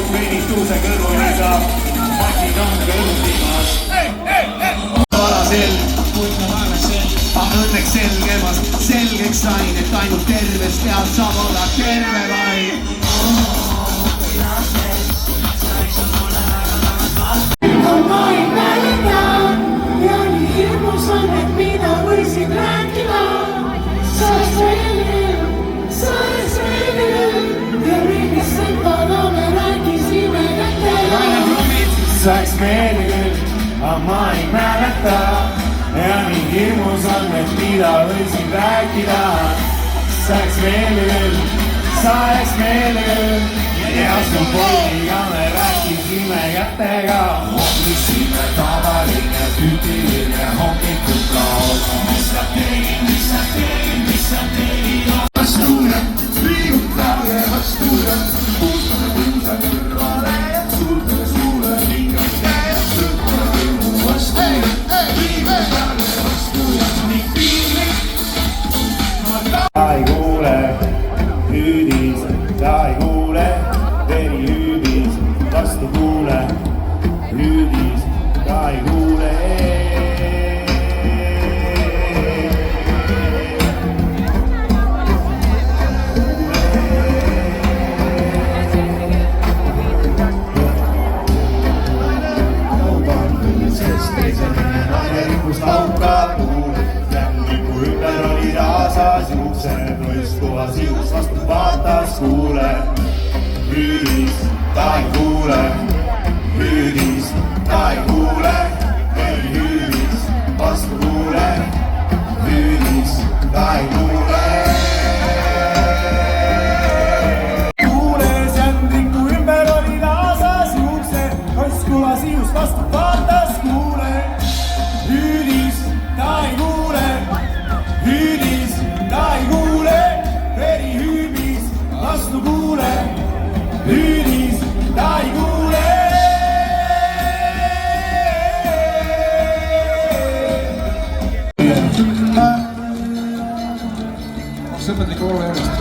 üks veenistuuse kõrvu hiisab, masin on kõrvutimas. Varasel, õnneks selgemas, selgeks sain, et ainult tervest tead saab olla terve vaid. Ma ei mäleta ja nii hirmus on, et mida võisin rääkida. Sa oleks meeldil ja mingist sõnvada me rääkisime kätega. Sa oleks meeldil, aga ma ei mäleta ja nii hirmus on, et mida võisin rääkida. Sa oleks meeldil ja su poiga me rääkisime kätega. Ohmisime tavaline tüüpiline hommikuplaus. Mis sa tegid? Vastuune, liigutame vastuune. Puustame puusa kõrvale ja sulgame suule ringas käes. Sõltame kõrvu vastuune, liigutame vastuune. Nii piinlik. Ta ei kuule hüüdis, ta ei kuule. Veri hüüdis, vastu kuule, hüüdis, ta ei kuule. Sest teisene naine rikust laukab tuule. Jänniku ümber oli raasas juuksed, roiskuva sius vastu vaatas kuule. Hüüdis, ta ei kuule, hüüdis, ta ei kuule, veel hüüdis, vastu kuule, hüüdis, ta ei kuule. Kuules jändriku ümber oli naasas juuksed, roiskuva sius vastu vaatas kuule. Hüüdis, ta ei kuule, hüüdis, ta ei kuule, veri hüüdis, vastu kuule. Hüüdis, ta ei kuule. Sõpradliku laulu järjest.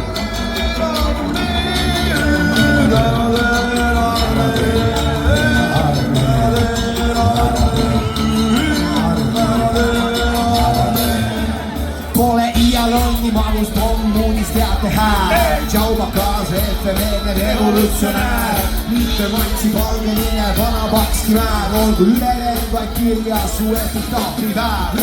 Pole iial olnud magust kommuunist teate hääl. Tšauba kaasa efemeerne revolutsionäär. Mitte matsi palge nime vana paksti määr. Olgu ülejäänud vaid kirjas su epitaafi väär.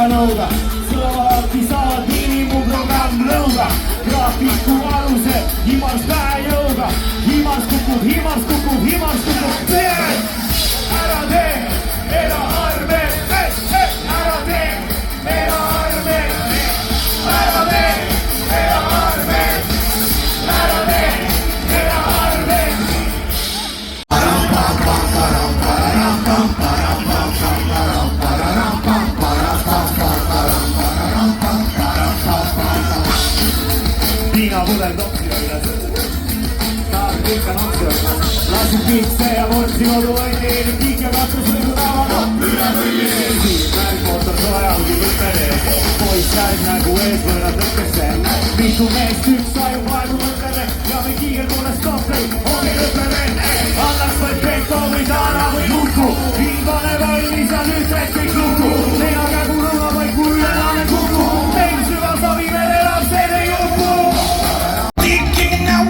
Nõuga, sõlati saavad miinimumprogramm nõuga. Graafiku aluse, himars päejõuga. Himars kukub, himars kukub, himars kukub. Ära tee, ela arme, ära tee, ela arme. Ära tee, ela arme, ära tee, ela arme. Viinapudel topsida üles. Taavid ikka nopsivad. Lasin piitse ja võtsi kodu võineeri. Kiik ja katus võidu tava nopp üle võineeri. Märgmootor sojalgi võtmerees. Poiss käis nägu ees võõrad lõkkesse. Mitu meest üks aju praegu mõtleme. Ja me kiigel kuules tohveid. Ongi lõppeme. Annaks vaid Peko või Taana või Luku. Viin pane valmis ja nüüd teed kõik luku. Leina kägu lõuna vaid kui ülelane kuku. Meil süva Savimäel elab selle juku.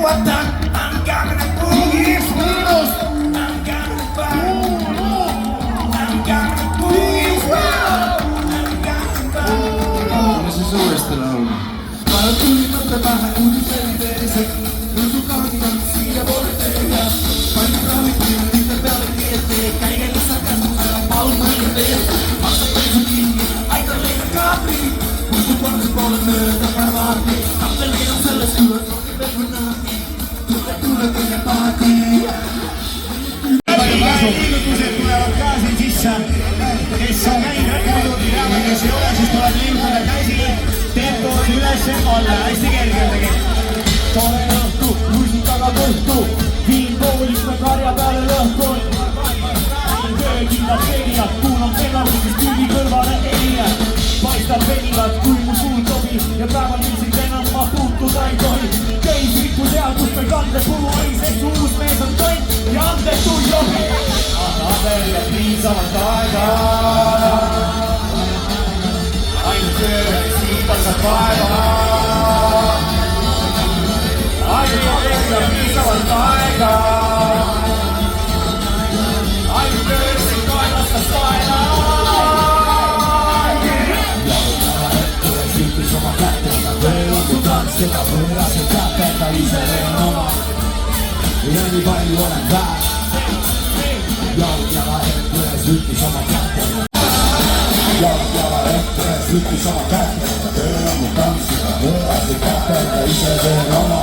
What the? I'm gonna boogie miinus. I'm gonna boogie. I'm gonna boogie. I'm gonna boogie. Mis siis uuesti laulma? Ma olen tuli mõtte pähe, uudis oli teised. Õndu kaardid on siia poole. piisavalt aega. Ainult tööle siibad saab vaeva. Ainult aega piisavalt aega. Ainult tööle siibad saab vaeva. Sümpis oma kätega võõrdu tantsida võõrase kätega ise teen oma. Ja nii palju olen väär. Jalgjala ette sümpis oma kätega. Jalgjala ette sümpis oma kätega võõrdu tantsida võõrase kätega ise teen oma.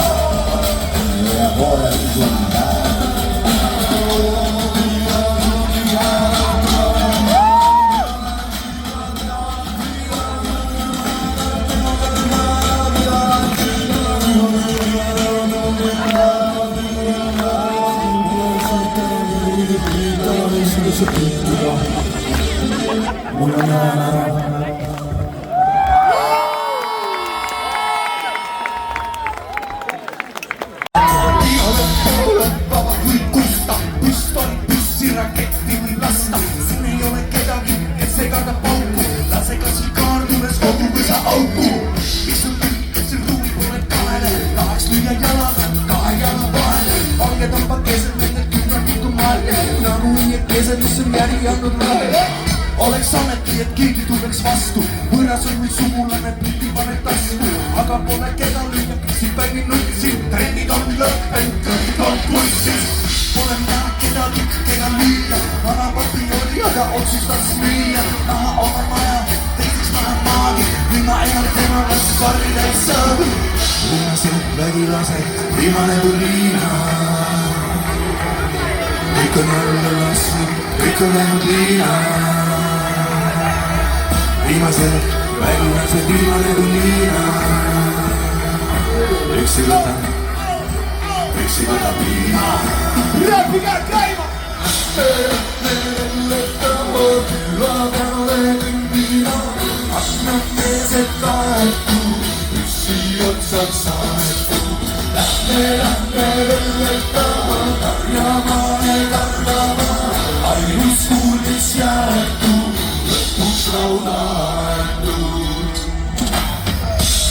Ja poole sun väär. Oleks ameti, et keegi tuleks vastu. Võõras on nüüd sugulane, pildi paned tasku. Aga pole keda lüüa, siin päivi nutsid. Trennid on lõppenud, kõigid on pulssis. Pole näha keda lüüa. Vanapapi oli, aga otsustas müüa. Naha oma maja, teiseks naha maagi. Nüüd ma enam tema vastu karrida ei saa. Võõrased, vägilased, viimane tuliina. Kõik on jälle lassnud, kõik on läinud liina. Viimased, vägilased, viimane tuliina. Üksi võtab viina. Räppige käima! Aknad meesed kaetu, üksi otsad saetu. Lähme võlletama, karjamaane karjama. Ainus kuulis jäetu, lõpuks laudaetud.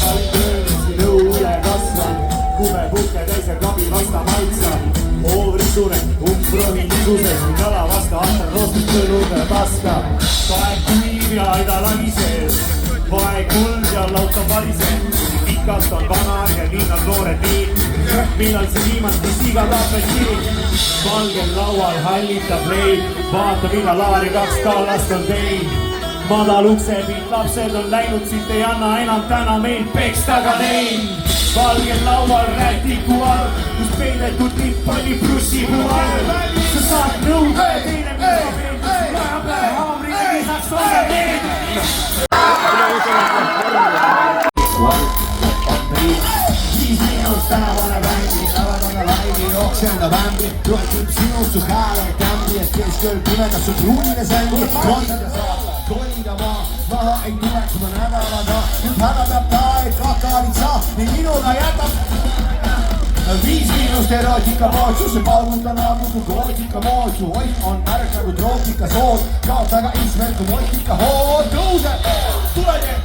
Altöölesin õule kasvan, kume puhke teise klabi vasta maitsa. Oovrisune, umprohi nisuses, jala vasta annan roostud tõlude paska. Paeg kuiv ja aida lagises, paeg kuld ja lauta variseb. Pikalt on vana ja nii on noored nii. Millal see viimati siga tapes siin? Valgel laual hallitab leib, vaata millal laari 2 kallast on teid. Madal uksepilt, lapsed on läinud, siit ei anna enam täna meil peksta ka neid. Valgel laual rätiku all, kus peidetud tipp oli prussipuu all. Sa saad nõuda ja teine mida meeldis, vaja pähe haamriga lisaks osa meeldis. Tänavane bändi, tänavane laivi, jooksenda bändi. Loetud sinust su hääle tämbi, et keskööl pimedas su pruunile sängi. Kondida saab, kolida maa, maha ei tule, kui ma nädalaga. Nüüd häda peab ta, et kakaalid saa, nii minuga jätab. 5 miinust erootika pootsu, see pauguta nagu kui kootika mootsu. Oih on märg nagu troopika sood, kaot aga ismel kui motika hood. Tõuse, tule nii,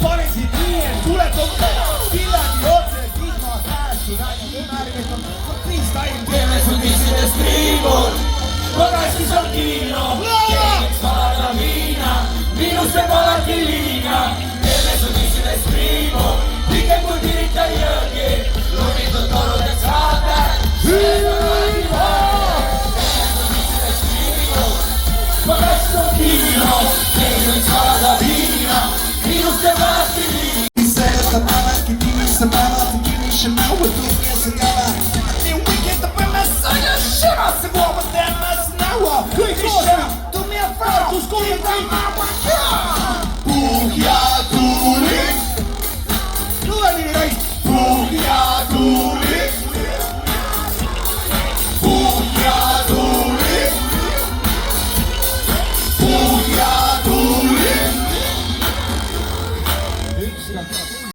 panen siit nii, et tuleb Viljandi otse. Teeme su viisides triibud, korrastis on kiino, teemeks valada viina, minust teeb alati liina. Teeme su viisides triibud, pikem kui pirita jõgi, lumitud torudeks saate, sellest on alati vahe. Teeme su viisides triibud, korrastis on kiino, teemeks valada viina, minust teeb alati liina. Sellest on alati kinnisse päevad, kinnisse nõuet tunnisse käve. Se vuova temmas naua, kõik koos, tumi ja väärtus kuulda Puhja tuuli, tule nii kõik, puhja tuuli, puhja tuuli, puhja tuuli.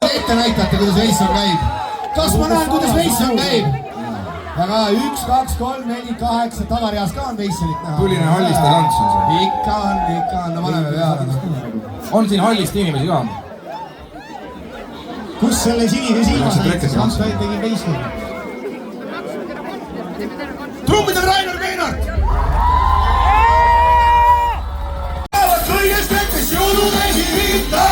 Ette näitate, kuidas veisson käib. Kas ma näen, kuidas veisson käib? väga 1, 2, 3, 4, 8, tagareas ka on Veisselit näha. Tuline Halliste tants on see. Ikka on, no paneme peale. On siin Hallist inimesi ka? Kus selle sinise silma Läksid said, reketi siis vastu. Hans tegin Veisselit. trummidel Rainer Keinart! kõigest hetkest jõulumehi viita!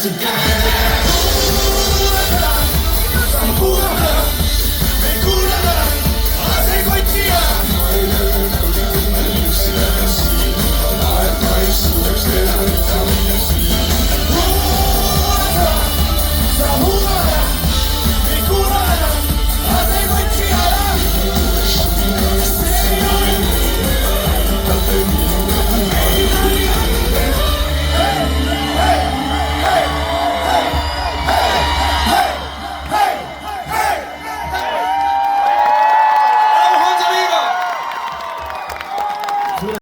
Together